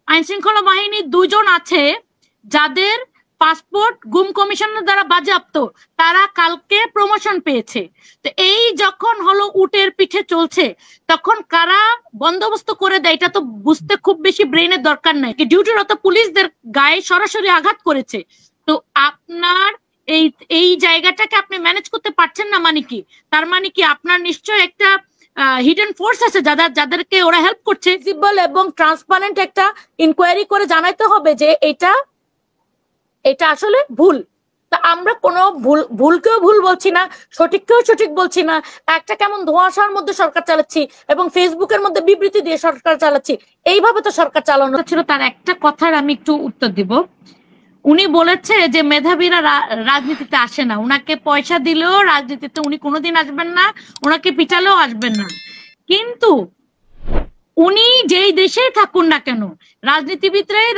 আইন শৃঙ্খলা বাহিনীর দুজন আছে যাদের পাসপোর্ট গুম কমিশনের দ্বারা বাজেয়াপ্ত, তারা কালকে প্রমোশন পেয়েছে। তো এই যখন হলো উটের পিঠে চলছে, তখন কারা বন্দোবস্ত করে দেয় এটা তো বুঝতে খুব বেশি ব্রেনের দরকার নাই। ডিউটিরত পুলিশদের গায়ে সরাসরি আঘাত করেছে। তো আপনার এই এই জায়গাটাকে আপনি ম্যানেজ করতে পারছেন না মানে কি? তার মানে কি আপনার নিশ্চয় একটা হিডেন ফোর্স আছে যাদেরকে ওরা হেল্প করছে। ভিজিবল এবং ট্রান্সপারেন্ট একটা ইনকোয়ারি করে জানাইতে হবে যে এটা আসলে ভুল। তা আমরা কোনো ভুলকেও ভুল বলছি না, সঠিককেও সঠিক বলছি না। একটা কেমন ধোঁয়াশার মধ্যে সরকার চালাচ্ছি এবং ফেসবুকের মধ্যে বিবৃতি দিয়ে সরকার চালাচ্ছি, এইভাবে তো সরকার চালানো ছিল। তার একটা কথার আমি একটু উত্তর দিব। উনি বলেছে যে মেধাবীরা রাজনীতিতে আসে না, উনাকে পয়সা দিলেও রাজনীতিতে উনি কোনোদিন আসবেন না, ওনাকে পিটালেও আসবেন না। কিন্তু উনি যেই দেশেই থাকুন না কেন, রাজনীতিবিদরাই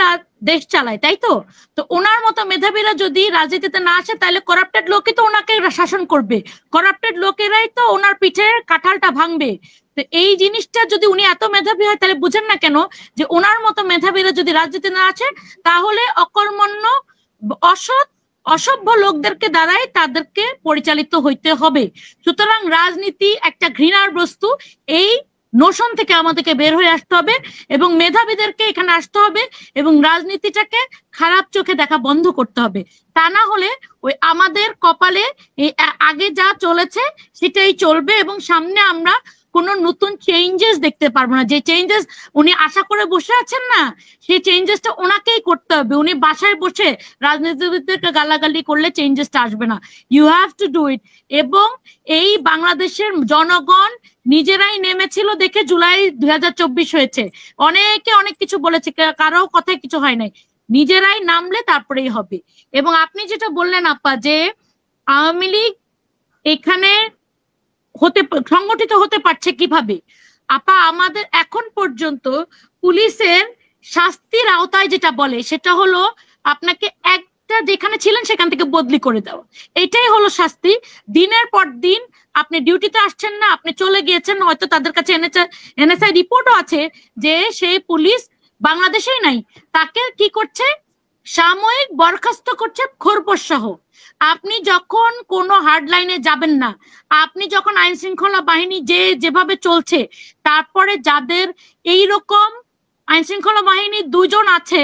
দেশ চালায়, তাই তো? তো ওনার মতো মেধাবীরা যদি রাজনীতিতে না আসে, তাহলে করাপ্টেড লোকই তো ওনাকে শাসন করবে, করাপ্টেড লোকেরাই তো ওনার পিঠে কাঁঠালটা ভাঙবে। তো এই জিনিসটা যদি উনি এত মেধাবী হয়, তাহলে বুঝেন না কেন যে ওনার মতো মেধাবীরা যদি রাজনীতি না আসে, তাহলে অকর্মণ্য অসৎ অসভ্য লোকদেরকে দ্বারাই তাদেরকে পরিচালিত হইতে হবে। সুতরাং রাজনীতি একটা ঘৃণার বস্তু, এই নোশন থেকে আমাদেরকে বের হয়ে আসতে হবে এবং মেধাবীদেরকে এখানে আসতে হবে এবং রাজনীতিটাকে খারাপ চোখে দেখা বন্ধ করতে হবে। তা না হলে ওই আমাদের কপালে আগে যা চলেছে সেটাই চলবে এবং সামনে আমরা কোনো নতুন চেঞ্জেস দেখতে পারবো না। যে চেঞ্জেস উনি আশা করে বসে আছেন না, সেই চেঞ্জেসটা ওনাকেই করতে হবে। উনি বাসায় বসে রাজনীতিবিদদেরকে গালাগালি করলে চেঞ্জেসটা আসবে না। You have to do it. এবং এই বাংলাদেশের জনগণ নিজেরাই নেমেছিল দেখে জুলাই 2024 হয়েছে। অনেকে অনেক কিছু বলেছে, কারো কথায় কিছু হয় নাই। নিজেরাই নামলে তারপরেই হবে। এবং আপনি যেটা বললেন আপা, যে আওয়ামী লীগ এখানে সংগঠিত হতে পারছে কিভাবে? আপা, আমাদের এখন পর্যন্ত পুলিশের শাস্তির আওতায় যেটা বলে সেটা হলো আপনাকে একটা যেখানে ছিলেন সেখান থেকে বদলি করে দেওয়া, এটাই হলো শাস্তি। দিনের পর দিন আপনি ডিউটিতে আসছেন না, আপনি চলে গিয়েছেন, হয়তো তাদের কাছে এনএসআই রিপোর্টও আছে যে সেই পুলিশ বাংলাদেশেই নাই, তাকে কি করছে, সাময়িক বরখাস্ত করছে খোরপোশ সহ। আপনি যখন কোনো হার্ড লাইনে যাবেন না, আপনি যখন আইন শৃঙ্খলা বাহিনী যেভাবে চলছে, তারপরে যাদের এইরকম আইন শৃঙ্খলা বাহিনীর দুজন আছে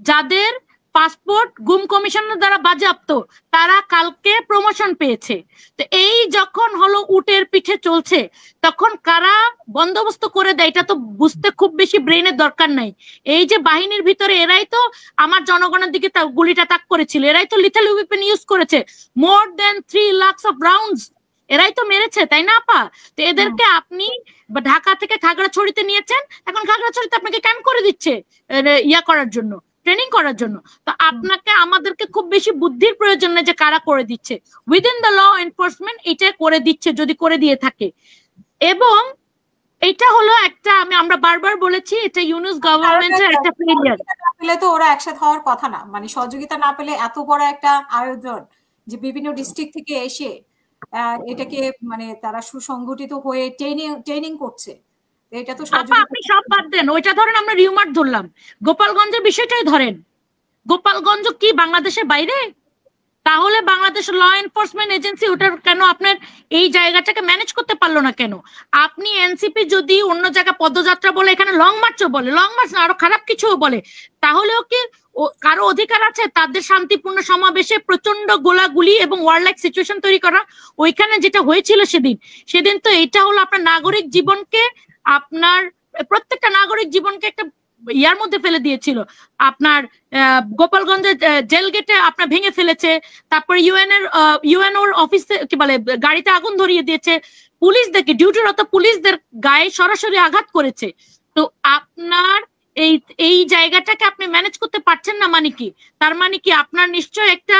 যাদের পাসপোর্ট গুম কমিশনের দ্বারা বাজেয়াপ্ত, তারা কালকে প্রমোশন পেয়েছে। তো এই যখন হলো উটের পিঠে চলছে, তখন কারা বন্দোবস্ত করে দেয় এটা তো বুঝতে খুব বেশি ব্রেনের দরকার নাই। এই যে বাহিনীর ভিতরে এরাই তো আমার জনগণের দিকে গুলিটা তাক করেছিল, এরাই তো লিথেল ওয়েপন ইউজ করেছে, মোর দেন 3 লাখ অফ রাউন্ডস এরাই তো মেরেছে, তাই না আপা? তো এদেরকে আপনি ঢাকা থেকে খাগড়াছড়িতে নিয়েছেন, এখন খাগড়াছড়িতে আপনাকে ক্যাম্প করে দিচ্ছে ইয়া করার জন্য, ট্রেনিং করার জন্য। তো আপনাকে আমাদেরকে খুব বেশি বুদ্ধির প্রয়োজন নেই যে কারা করে দিচ্ছে। উইদিন দ্য ল এনফোর্সমেন্ট এটা করে দিচ্ছে, যদি করে দিয়ে থাকে। এবং এটা হলো একটা আমরা বারবার বলেছি, এটা ইউনুস গভর্নমেন্টের একটা ফেলিয়ার। পেলে তো ওরা একসাথে হওয়ার কথা না, মানে সহযোগিতা না পেলে এত বড় একটা আয়োজন যে বিভিন্ন ডিস্ট্রিক্ট থেকে এসে এটাকে মানে তারা সুসংগঠিত হয়ে ট্রেনিং করছে, এটা তো আপনি সব বাদ দেন, ওইটা ধরেন, আমরা রিউমার্ট ধরলাম, গোপালগঞ্জের বিষয়টাই ধরেন। গোপালগঞ্জ কি বাংলাদেশের বাইরে? তাহলে বাংলাদেশ ল এনফোর্সমেন্ট এজেন্সি ওটার কেন আপনার এই জায়গাটাকে ম্যানেজ করতে পারলো না কেন? আপনি এনসিপি যদি অন্য জায়গায় পদযাত্রা বলে, এখানে লং মার্চও বলে, লং মার্চ না আরো খারাপ কিছুও বলে, তাহলেও কি কারো অধিকার আছে তাদের শান্তিপূর্ণ সমাবেশে প্রচন্ড গোলাগুলি এবং ওয়ারলাইক সিচুয়েশন তৈরি করা? ওইখানে যেটা হয়েছিল সেদিন তো এটা হলো আপনার নাগরিক জীবনকে, আপনার প্রত্যেকটা নাগরিক জীবনকে একটা ইয়ার মধ্যে ফেলে দিয়েছিল। আপনার গোপালগঞ্জের জেল গেটে আপনার ভেঙে ফেলেছে, তারপরে ইউএনওর অফিসে কি বলে গাড়িতে আগুন ধরিয়ে দিয়েছে, পুলিশদেরকে, ডিউটিরত পুলিশদের গায়ে সরাসরি আঘাত করেছে। তো আপনার এই জায়গাটাকে আপনি ম্যানেজ করতে পারছেন না মানে কি? তার মানে কি আপনার নিশ্চয় একটা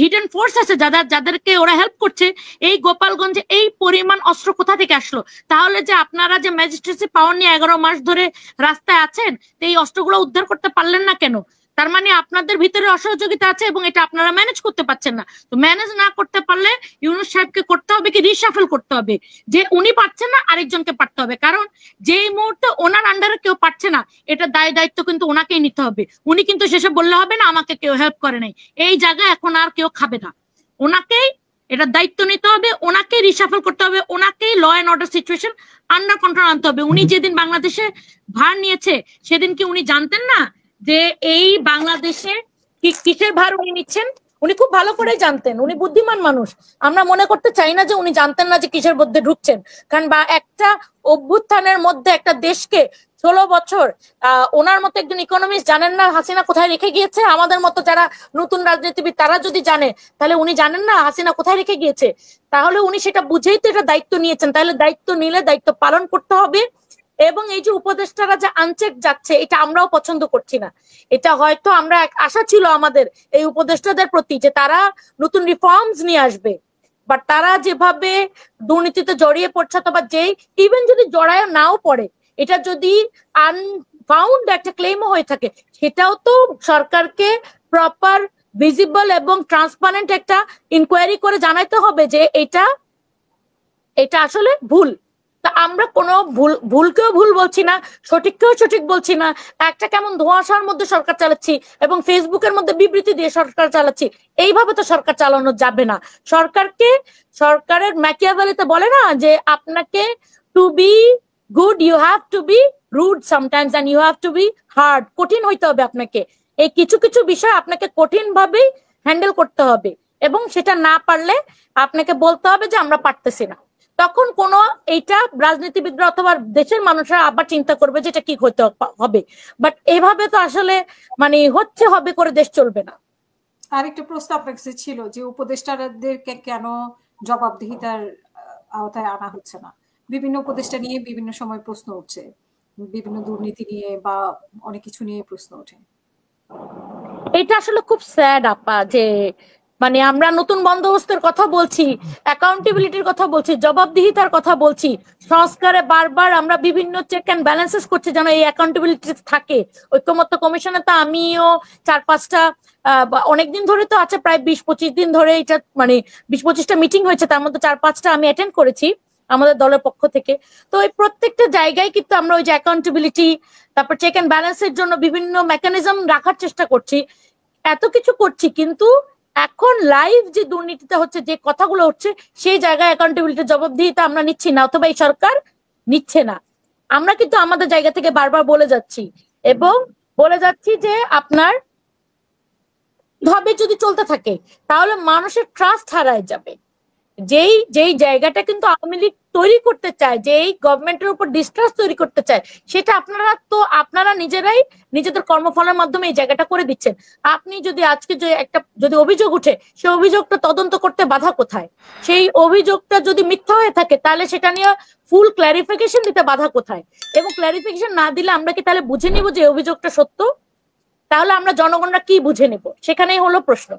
হিডেন ফোর্স আছে যাদেরকে ওরা হেল্প করছে। এই গোপালগঞ্জে এই পরিমাণ অস্ত্র কোথা থেকে আসলো? তাহলে যে আপনারা যে ম্যাজিস্ট্রেসি পাওয়ার নিয়ে 11 মাস ধরে রাস্তায় আছেন, এই অস্ত্রগুলো উদ্ধার করতে পারলেন না কেন? তার মানে আপনাদের ভিতরে অসহযোগিতা আছে এবং এটা আপনারা ম্যানেজ করতে পারছেন না। তো ম্যানেজ না করতে পারলে ইউনূস সাহেবকে করতে হবে কি রিশাফল করতে হবে, যে উনি পারছেন না আরেকজনকে পারতে হবে, কারণ যেই মুহূর্তে ওনার আন্ডারে কেউ পারছে না এটা দায়িত্ব কিন্তু ওনাকেই নিতে হবে। উনি কিন্তু শেষে বললে হবে না আমাকে কেউ হেল্প করে নাই, এই জায়গায় এখন আর কেউ খাবে না, ওনাকেই এটা দায়িত্ব নিতে হবে, ওনাকেই রিশাফল করতে হবে, ওনাকেই law and order situation under control আনতে হবে। উনি যেদিন বাংলাদেশে ভার নিয়েছে সেদিন কি উনি জানতেন না যে এই বাংলাদেশে কিসের ভার উনি নিচ্ছেন? উনি খুব ভালো করে জানতেন, উনি বুদ্ধিমান মানুষ। আমরা মনে করতে চাই না যে উনি জানতেন না যে কিসের মধ্যে ঢুকছেন, কারণ বা একটা অভ্যুত্থানের মধ্যে একটা দেশকে 16 বছর ওনার মতো একজন ইকোনমিস্ট জানেন না হাসিনা কোথায় রেখে গিয়েছে? আমাদের মতো যারা নতুন রাজনীতিবিদ তারা যদি জানে তাহলে উনি জানেন না হাসিনা কোথায় রেখে গিয়েছে? তাহলে উনি সেটা বুঝেই তো এটা দায়িত্ব নিয়েছেন, তাহলে দায়িত্ব নিলে দায়িত্ব পালন করতে হবে। এবং এই যে উপদেষ্টারা যে আনচেক যাচ্ছে এটা আমরাও পছন্দ করছি না। এটা হয়তো আমরা আশা ছিল আমাদের এই উপদেষ্টাদের প্রতি যে তারা নতুন রিফর্মস নিয়ে আসবে, বাট তারা যেভাবে দুর্নীতিতে জড়িয়ে পড়ছে, অথবা যেই ইভেন যদি জড়ায় নাও পড়ে, এটা যদি আনফাউন্ড একটা ক্লেমও হয়ে থাকে, সেটাও তো সরকারকে প্রপার ভিজিবল এবং ট্রান্সপারেন্ট একটা ইনকোয়ারি করে জানাইতে হবে যে এটা আসলে ভুল। তা আমরা কোনো ভুলকেও ভুল বলছি না, সঠিককেও সঠিক বলছি না, একটা কেমন ধোঁয়াশার মধ্যে সরকার চালাচ্ছি এবং ফেসবুকের মধ্যে বিবৃতি দিয়ে সরকার চালাচ্ছি। এইভাবে তো সরকার চালানো যাবে না। সরকারের ম্যাকিয়াভেলিতে বলে না যে আপনাকে to be good you have to be rude sometimes and you have to be hard. কঠিন হইতে হবে আপনাকে, এই কিছু কিছু বিষয় আপনাকে কঠিন ভাবেই হ্যান্ডেল করতে হবে, এবং সেটা না পারলে আপনাকে বলতে হবে যে আমরা পারতেছি না। তখন কোন এইটা রাজনীতিবিদরা অথবা দেশের মানুষরা আবার চিন্তা করবে যে এটা কি হতে হবে। বাট এভাবে তো আসলে মানে হবে করে দেশ চলবে না। আরেকটা প্রশ্ন আপনার কাছে ছিল যে উপদেষ্টাদেরকে কেন জবাবদিহিতার আওতায় আনা হচ্ছে না? বিভিন্ন উপদেষ্টা নিয়ে বিভিন্ন সময় প্রশ্ন উঠছে, বিভিন্ন দুর্নীতি নিয়ে বা অনেক কিছু নিয়ে প্রশ্ন ওঠে। এটা আসলে খুব স্যাড আপা, যে মানে আমরা নতুন বন্দোবস্তের কথা বলছি, অ্যাকাউন্টেবিলিটির কথা বলছি, জবাবদিহিতার কথা বলছি, সংস্কারে বারবার আমরা বিভিন্ন চেক অ্যান্ড ব্যালেন্সেস করছি যেন এই অ্যাকাউন্টেবিলিটি থাকে। ঐক্যমত্য কমিশনে তো আমিও 4-5টা অনেকদিন ধরে তো আছে, প্রায় 20-25 দিন ধরে এটা মানে 20-25টা মিটিং হয়েছে, তার মধ্যে 4-5টা আমি অ্যাটেন্ড করেছি আমাদের দলের পক্ষ থেকে। তো এই প্রত্যেকটা জায়গায় কিন্তু আমরা ওই যে অ্যাকাউন্টেবিলিটি, তারপর চেক অ্যান্ড ব্যালেন্সের জন্য বিভিন্ন মেকানিজম রাখার চেষ্টা করছি, এত কিছু করছি, কিন্তু এখন লাইভ যে দুর্নীতিটা হচ্ছে, যে কথাগুলো হচ্ছে, সেই জায়গায় অ্যাকাউন্টেবিলিটির জবাবদিহিতা আমরা নিচ্ছি না, অথবা এই সরকার নিচ্ছে না। আমরা কিন্তু আমাদের জায়গা থেকে বারবার বলে যাচ্ছি, এবং বলে যাচ্ছি যে আপনার ভাবে যদি চলতে থাকে তাহলে মানুষের ট্রাস্ট হারায় যাবে। যেই জায়গাটা কিন্তু আওয়ামী লীগ তৈরি করতে চায়, যেই গভর্নমেন্টের উপর ডিস্ট্রাস্ট তৈরি করতে চায়, সেটা আপনারা নিজেরাই নিজেদের কর্মফলের মাধ্যমে এই জায়গাটা করে দিচ্ছেন। আপনি যদি আজকে যদি অভিযোগ উঠে, সেই অভিযোগটা তদন্ত করতে বাধা কোথায়? সেই অভিযোগটা যদি মিথ্যা হয়ে থাকে তাহলে সেটা নিয়ে ফুল ক্ল্যারিফিকেশন দিতে বাধা কোথায়? এবং ক্ল্যারিফিকেশন না দিলে আমরা কি তাহলে বুঝে নিব যে অভিযোগটা সত্য? তাহলে আমরা জনগণরা কি বুঝে নেব? সেখানেই হলো প্রশ্ন।